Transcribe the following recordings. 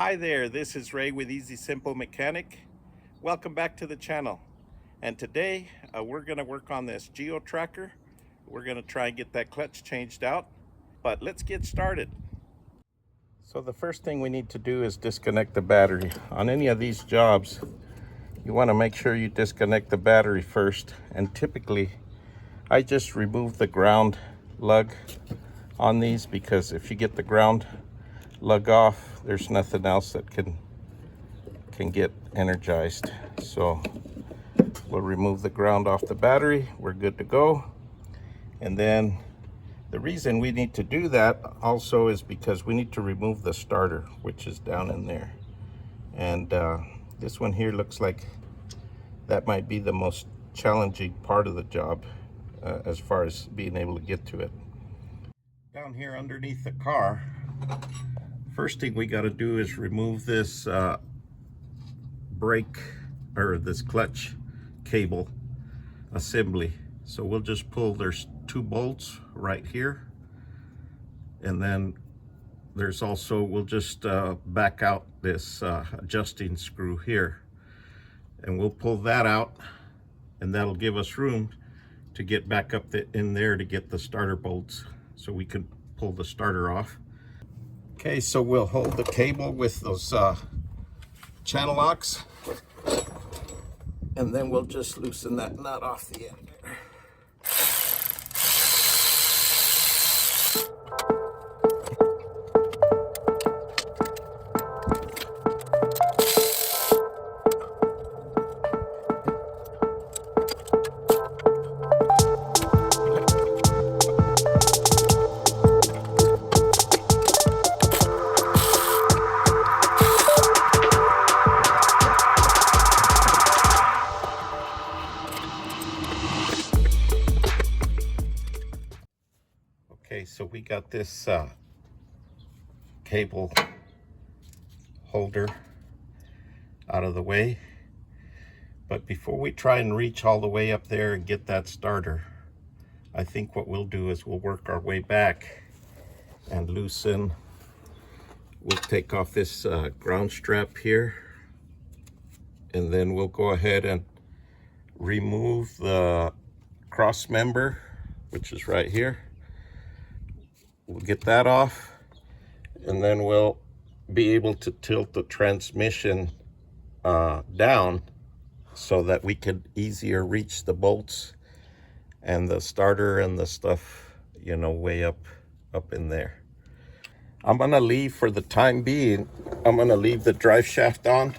Hi there, this is Ray with Easy Simple Mechanic. Welcome back to the channel. And today we're going to work on this GEO Tracker. We're going to try and get that clutch changed out. But let's get started. So the first thing we need to do is disconnect the battery. On any of these jobs, you want to make sure you disconnect the battery first. And typically, I just remove the ground lug on these because if you get the ground lug off, there's nothing else that can get energized. So we'll remove the ground off the battery. We're good to go. And then the reason we need to do that also is because we need to remove the starter, which is down in there. And this one here looks like that might be the most challenging part of the job as far as being able to get to it. Down here underneath the car, first thing we got to do is remove this brake or this clutch cable assembly. So we'll just pull, there's two bolts right here, and then there's also, we'll just back out this adjusting screw here, and we'll pull that out, and that'll give us room to get back up in there to get the starter bolts so we can pull the starter off. Okay, so we'll hold the cable with those channel locks, and then we'll just loosen that nut off the end there. Okay, so we got this cable holder out of the way, but before we try and reach all the way up there and get that starter, I think what we'll do is we'll work our way back and loosen. We'll take off this ground strap here, and then we'll go ahead and remove the cross member, which is right here. We'll get that off, and then we'll be able to tilt the transmission down so that we can easier reach the bolts and the starter and the stuff, you know, way up in there. I'm gonna leave, for the time being, I'm gonna leave the drive shaft on,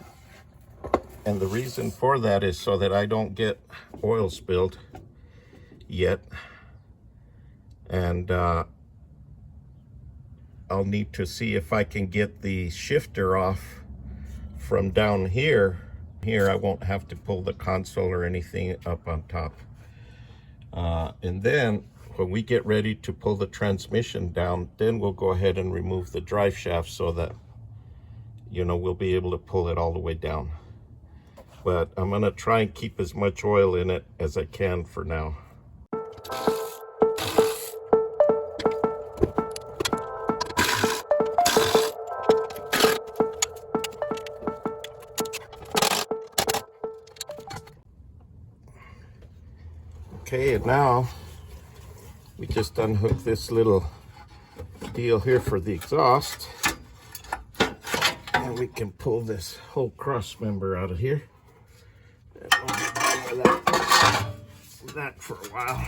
and the reason for that is so that I don't get oil spilled yet. And I'll need to see if I can get the shifter off from down here. Here I won't have to pull the console or anything up on top. And then when we get ready to pull the transmission down, then we'll go ahead and remove the drive shaft so that, you know, we'll be able to pull it all the way down. But I'm gonna try and keep as much oil in it as I can for now. Okay, and now we just unhook this little deal here for the exhaust, and we can pull this whole cross member out of here. And we'll be doing that for a while.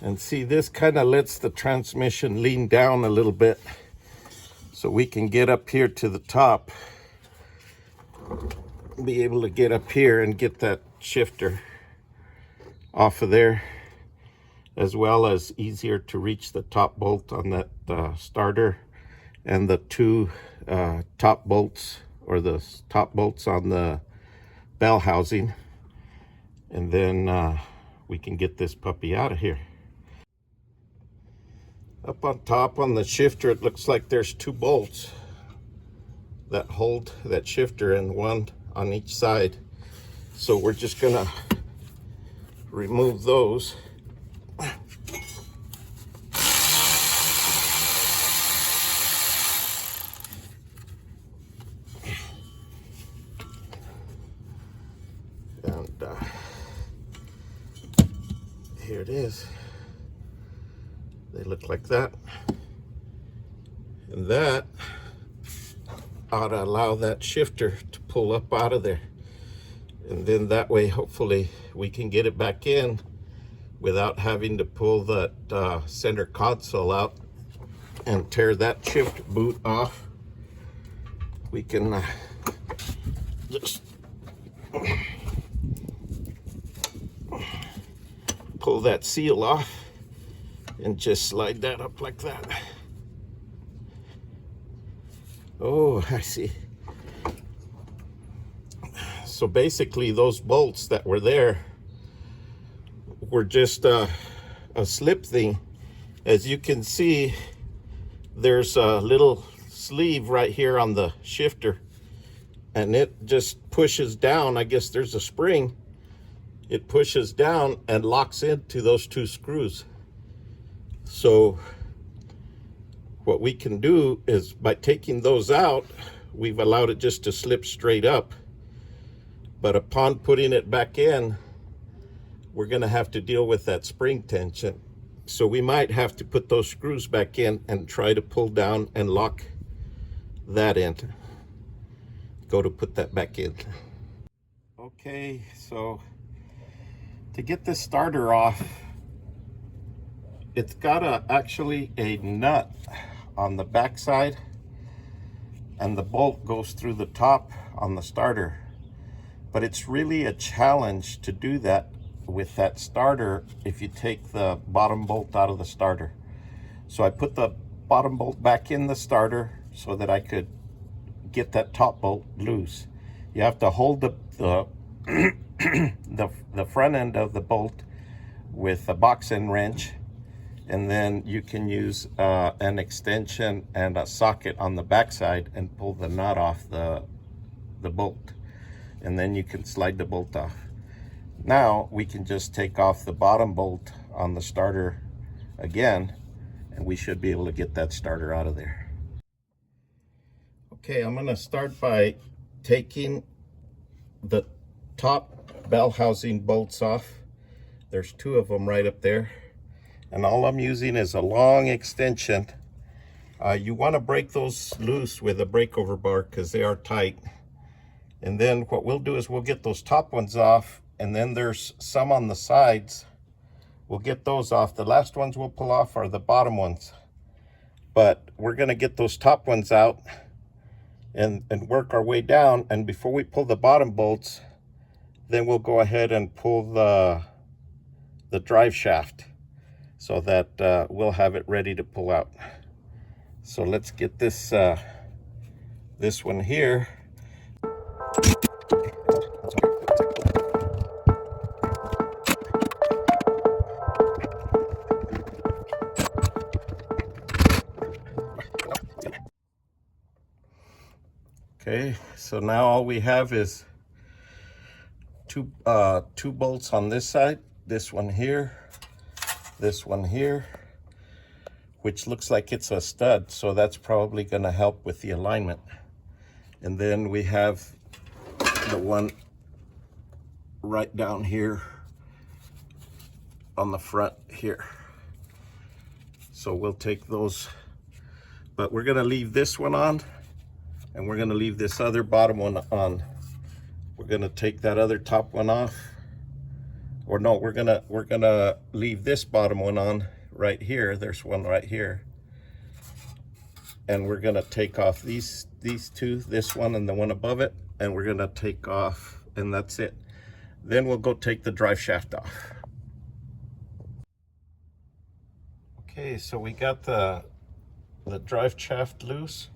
And see, this kind of lets the transmission lean down a little bit so we can get up here to the top, be able to get up here and get that shifter off of there, as well as easier to reach the top bolt on that starter and the two top bolts, or the top bolts on the bell housing, and then we can get this puppy out of here. Up on top on the shifter, it looks like there's two bolts that hold that shifter, and one on each side. So we're just gonna remove those Here it is. They look like that. And that ought to allow that shifter to pull up out of there. And then that way, hopefully, we can get it back in without having to pull that center console out and tear that shift boot off. We can just pull that seal off and just slide that up like that. Oh, I see. So basically those bolts that were there were just a slip thing. As you can see, there's a little sleeve right here on the shifter, and it just pushes down. I guess there's a spring. It pushes down and locks into those two screws. So what we can do is, by taking those out, we've allowed it just to slip straight up. But upon putting it back in, we're going to have to deal with that spring tension. So we might have to put those screws back in and try to pull down and lock that in. Go to put that back in. Okay, so to get this starter off, it's got actually a nut on the back side, and the bolt goes through the top on the starter. But it's really a challenge to do that with that starter if you take the bottom bolt out of the starter. So I put the bottom bolt back in the starter so that I could get that top bolt loose. You have to hold the front end of the bolt with a box end wrench, and then you can use an extension and a socket on the back side and pull the nut off the bolt, and then you can slide the bolt off. Now we can just take off the bottom bolt on the starter again, and we should be able to get that starter out of there. Okay, I'm going to start by taking the top bell housing bolts off. There's two of them right up there, and all I'm using is a long extension. You want to break those loose with a breakover bar because they are tight. And then what we'll do is we'll get those top ones off, and then there's some on the sides. We'll get those off. The last ones we'll pull off are the bottom ones. But we're going to get those top ones out and work our way down. And before we pull the bottom bolts, then we'll go ahead and pull the drive shaft so that we'll have it ready to pull out. So let's get this one here. Okay, so now all we have is two bolts on this side, this one here, which looks like it's a stud, so that's probably going to help with the alignment. And then we have the one right down here on the front here. So we'll take those, but we're going to leave this one on, and we're going to leave this other bottom one on. We're going to take that other top one off, or no, we're going to leave this bottom one on right here. There's one right here, and we're going to take off these two, this one and the one above it, and we're going to take off, and that's it. Then we'll go take the drive shaft off. Okay, so we got the drive shaft loose.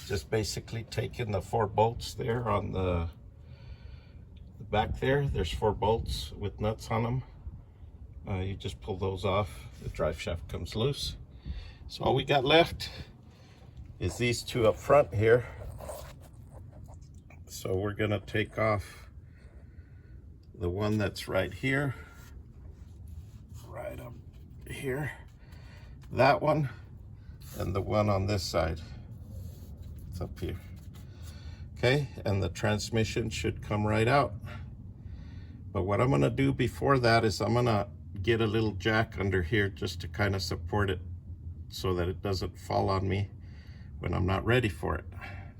Just basically taking the 4 bolts there on the back there. There's 4 bolts with nuts on them. You just pull those off, the drive shaft comes loose. So all we got left is these 2 up front here. So we're gonna take off the one that's right here, right up here, that one, and the one on this side. It's up here. Okay, and the transmission should come right out. But what I'm gonna do before that is I'm gonna should get a little jack under here just to kind of support it so that it doesn't fall on me when I'm not ready for it.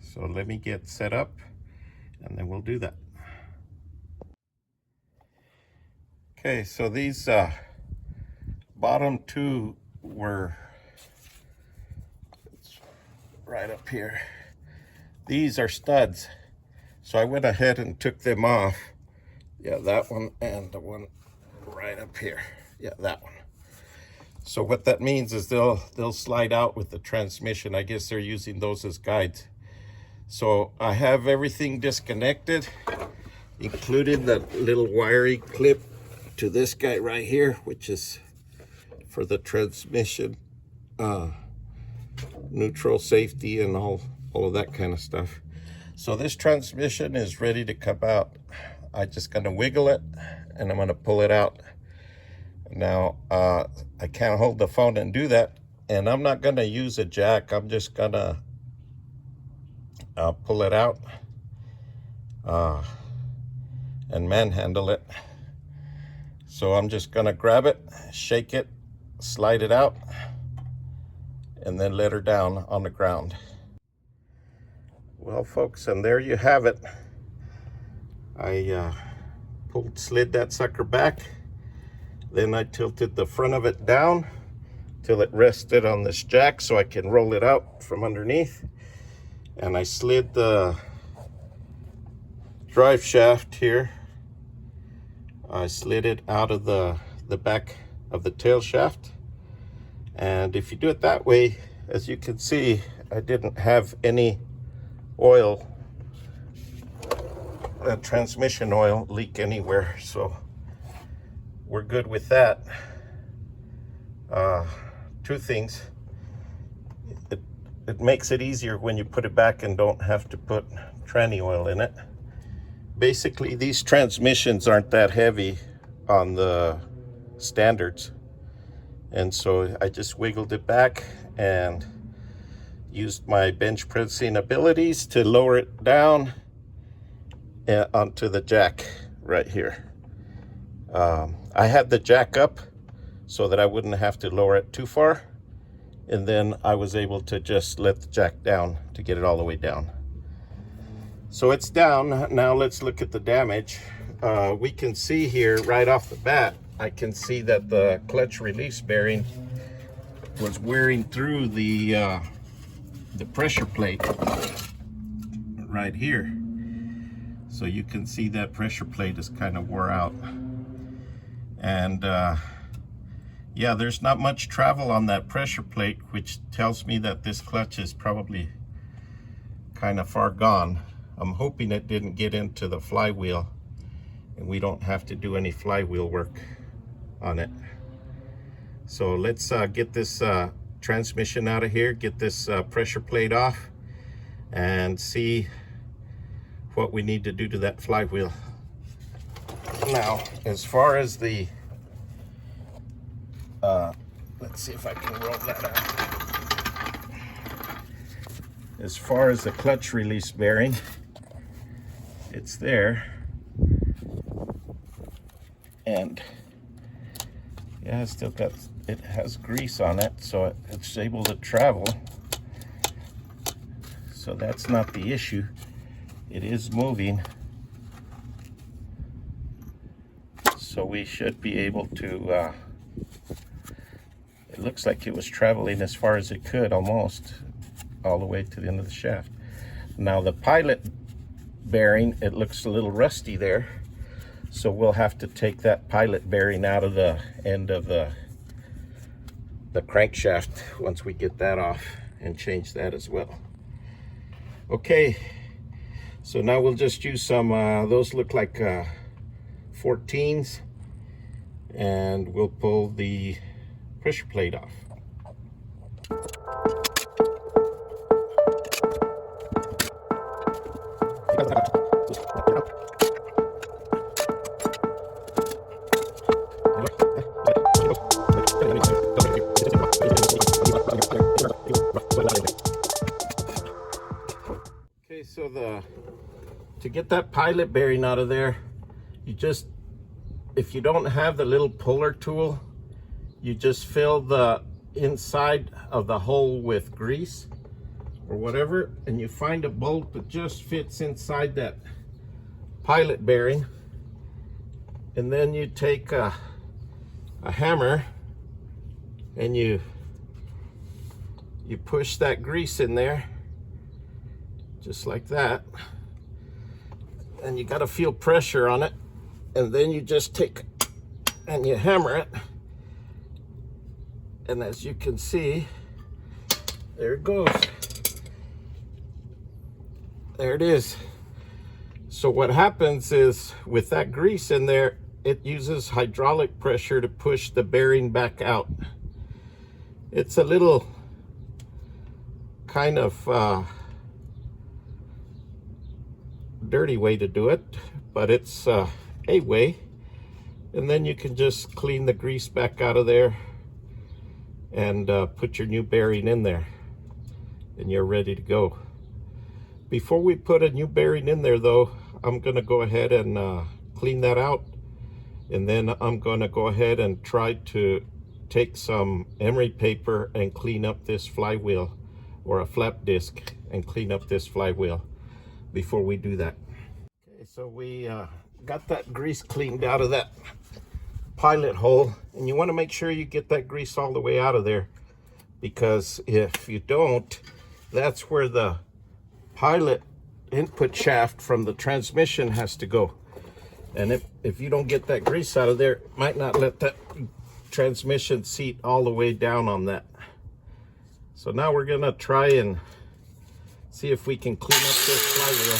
So let me get set up and then we'll do that. Okay, so these bottom two were right up here. These are studs. So I went ahead and took them off. Yeah, that one and the one right up here. Yeah, that one. So what that means is they'll slide out with the transmission. I guess they're using those as guides. So I have everything disconnected, including the little wiring clip to this guy right here, which is for the transmission, neutral, safety, and all of that kind of stuff. So this transmission is ready to come out. I'm just gonna wiggle it and I'm gonna pull it out. Now, I can't hold the phone and do that, and I'm not gonna use a jack. I'm just gonna pull it out and manhandle it. So I'm just gonna grab it, shake it, slide it out, and then let her down on the ground. Well, folks, and there you have it. I slid that sucker back, then I tilted the front of it down till it rested on this jack so I can roll it out from underneath. And I slid the drive shaft here. I slid it out of the back of the tail shaft. And if you do it that way, as you can see, I didn't have any oil, transmission oil leak anywhere, so we're good with that. Two things. It makes it easier when you put it back and don't have to put tranny oil in it. Basically, these transmissions aren't that heavy on the standards, and so I just wiggled it back and used my bench pressing abilities to lower it down onto the jack right here. I had the jack up so that I wouldn't have to lower it too far, and then I was able to just let the jack down to get it all the way down. So it's down. Now let's look at the damage. We can see here right off the bat, I can see that the clutch release bearing was wearing through the pressure plate right here. So you can see that pressure plate is kind of wore out. And yeah, there's not much travel on that pressure plate, which tells me that this clutch is probably kind of far gone. I'm hoping it didn't get into the flywheel and we don't have to do any flywheel work on it. So let's get this transmission out of here, get this pressure plate off, and see what we need to do to that flywheel. Now, as far as the let's see if I can roll that out. As far as the clutch release bearing, it's there, and yeah, it's still got, it has grease on it, so it's able to travel. So that's not the issue. It is moving, so we should be able to it looks like it was traveling as far as it could, almost all the way to the end of the shaft. Now the pilot bearing, it looks a little rusty there, so we'll have to take that pilot bearing out of the end of the crankshaft once we get that off, and change that as well. Okay, so now we'll just use some those look like 14s, and we'll pull the pressure plate off. Okay, so to get that pilot bearing out of there, you just if you don't have the little puller tool, you just fill the inside of the hole with grease or whatever, and you find a bolt that just fits inside that pilot bearing, and then you take a hammer and you push that grease in there just like that, and you got to feel pressure on it, and then you just take and you hammer it, and as you can see, there it goes. There it is. So what happens is, with that grease in there, it uses hydraulic pressure to push the bearing back out. It's a little kind of dirty way to do it, but it's a way. And then you can just clean the grease back out of there and put your new bearing in there, and you're ready to go. Before we put a new bearing in there though, I'm gonna go ahead and clean that out, and then I'm gonna go ahead and try to take some emery paper and clean up this flywheel, or a flap disc, and clean up this flywheel before we do that. Okay, so we got that grease cleaned out of that pilot hole, and you want to make sure you get that grease all the way out of there, because if you don't, that's where the pilot input shaft from the transmission has to go, and if you don't get that grease out of there, it might not let that transmission seat all the way down on that. So now we're gonna try and see if we can clean up this flywheel.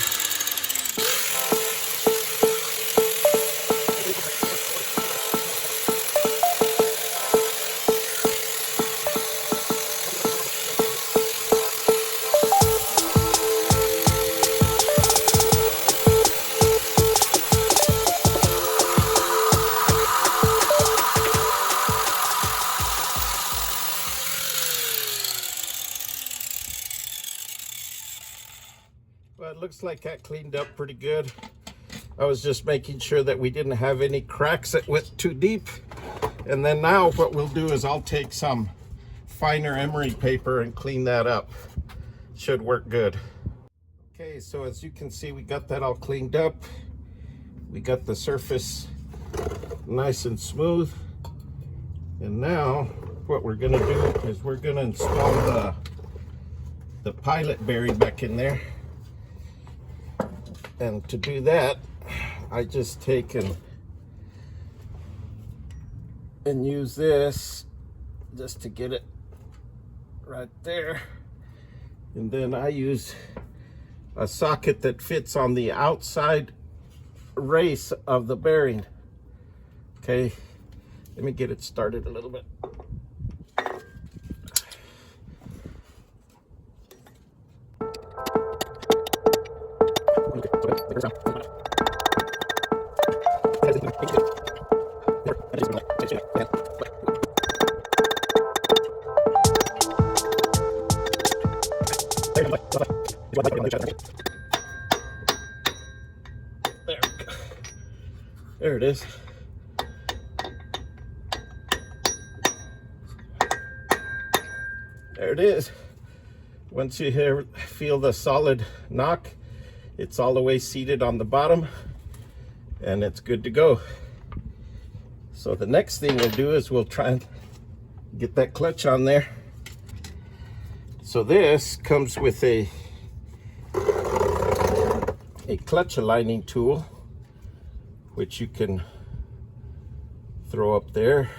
Well, it looks like that cleaned up pretty good. I was just making sure that we didn't have any cracks that went too deep. And then now what we'll do is I'll take some finer emery paper and clean that up. Should work good. Okay, so as you can see, we got that all cleaned up. We got the surface nice and smooth. And now what we're gonna do is we're gonna install the pilot bearing back in there. And to do that, I just take and use this just to get it right there. And then I use a socket that fits on the outside race of the bearing. Okay, let me get it started a little bit. There it is. There it is. Once you feel the solid knock, it's all the way seated on the bottom, and it's good to go. So the next thing we'll do is we'll try and get that clutch on there. So this comes with a clutch aligning tool, which you can throw up there.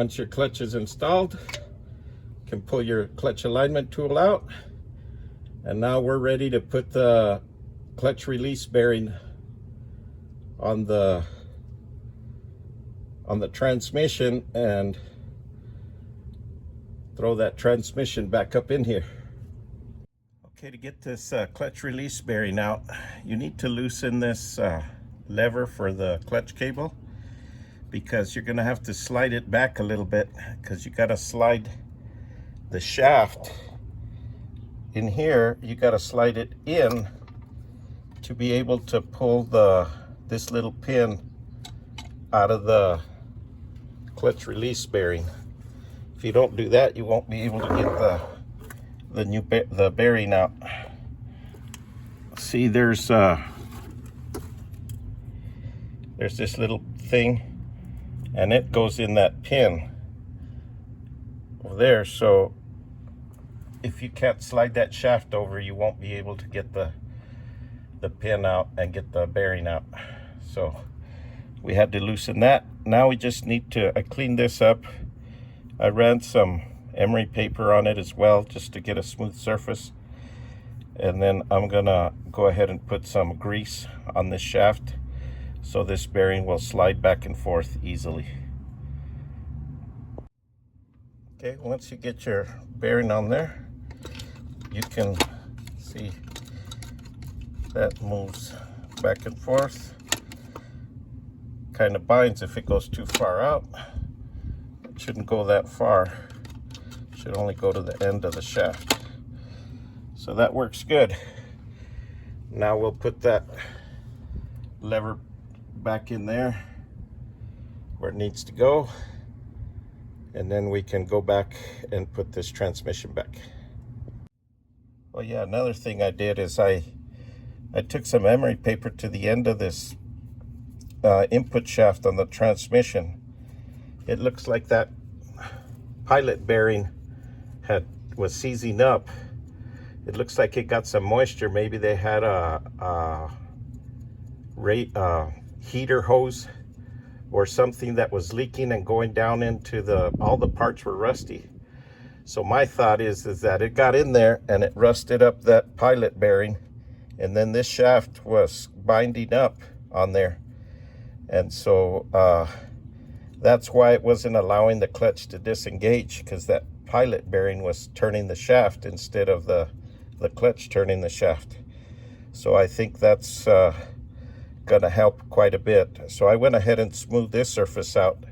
Once your clutch is installed, you can pull your clutch alignment tool out. And now we're ready to put the clutch release bearing on the transmission and throw that transmission back up in here. Okay, to get this clutch release bearing out, you need to loosen this lever for the clutch cable, because you're going to have to slide it back a little bit, because you got to slide the shaft in here. You got to slide it in to be able to pull this little pin out of the clutch release bearing. If you don't do that, you won't be able to get the bearing out. See, there's this little thing, and it goes in that pin over there. So if you can't slide that shaft over, you won't be able to get the pin out and get the bearing out. So we had to loosen that. Now we just need to, I cleaned this up. I ran some emery paper on it as well, just to get a smooth surface. And then I'm gonna go ahead and put some grease on this shaft, so this bearing will slide back and forth easily. Okay, once you get your bearing on there, you can see that moves back and forth. Kind of binds if it goes too far out. It shouldn't go that far. It should only go to the end of the shaft. So that works good. Now we'll put that lever back in there where it needs to go, and then we can go back and put this transmission back. Well, yeah, another thing I did is I took some emery paper to the end of this input shaft on the transmission. It looks like that pilot bearing was seizing up. It looks like it got some moisture. Maybe they had a heater hose or something that was leaking and going down into all the parts were rusty. So my thought is that it got in there and it rusted up that pilot bearing, and then this shaft was binding up on there. And so that's why it wasn't allowing the clutch to disengage, because that pilot bearing was turning the shaft instead of the clutch turning the shaft. So I think that's gonna help quite a bit. So I went ahead and smoothed this surface out,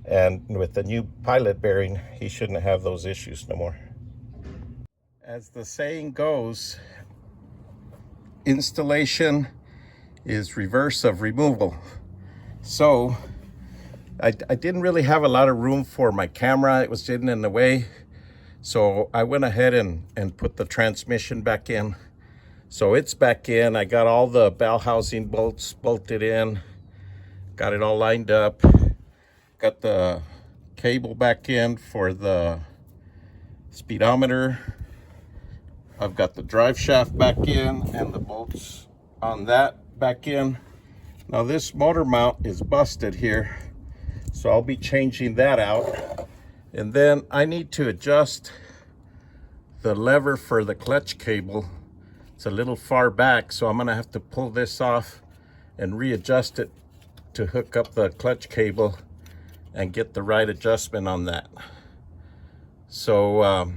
and with the new pilot bearing, he shouldn't have those issues no more. As the saying goes, installation is reverse of removal. So I didn't really have a lot of room for my camera. It was getting in the way. So I went ahead and put the transmission back in. So it's back in. I got all the bell housing bolts bolted in, got it all lined up, got the cable back in for the speedometer. I've got the drive shaft back in and the bolts on that back in. Now this motor mount is busted here, so I'll be changing that out. And then I need to adjust the lever for the clutch cable. It's a little far back, so I'm gonna have to pull this off and readjust it to hook up the clutch cable and get the right adjustment on that. So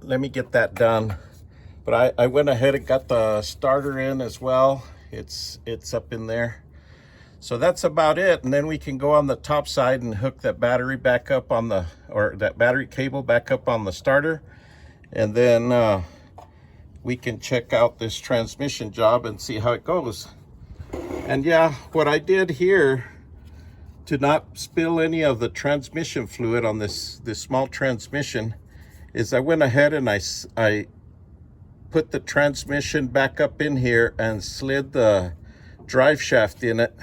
let me get that done. But I went ahead and got the starter in as well. It's up in there. So that's about it. And then we can go on the top side and hook that battery back up on that battery cable back up on the starter. And then we can check out this transmission job and see how it goes. And yeah, what I did here to not spill any of the transmission fluid on this small transmission is I went ahead and I put the transmission back up in here and slid the drive shaft in it,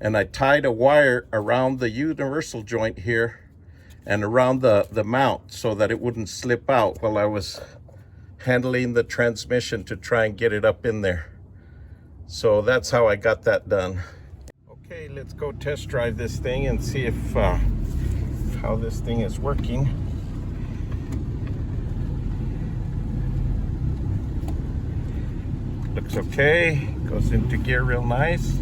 and I tied a wire around the universal joint here and around the mount so that it wouldn't slip out while I was handling the transmission to try and get it up in there. So that's how I got that done. Okay, let's go test drive this thing and see if how this thing is working. Looks okay, goes into gear real nice.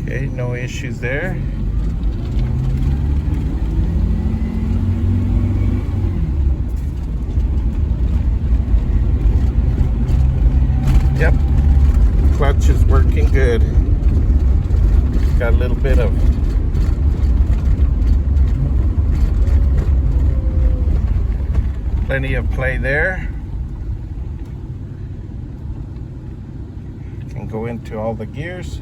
Okay, no issues there. Yep, clutch is working good. Got a little bit of plenty of play there. Can go into all the gears.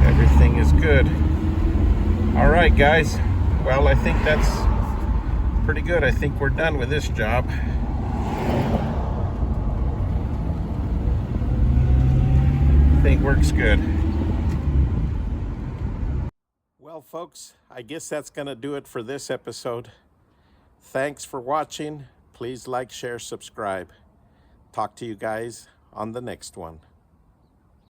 Everything is good. All right, guys. Well, I think that's pretty good. I think we're done with this job. Thing works good. Well, folks, I guess that's going to do it for this episode. Thanks for watching. Please like, share, subscribe. Talk to you guys on the next one.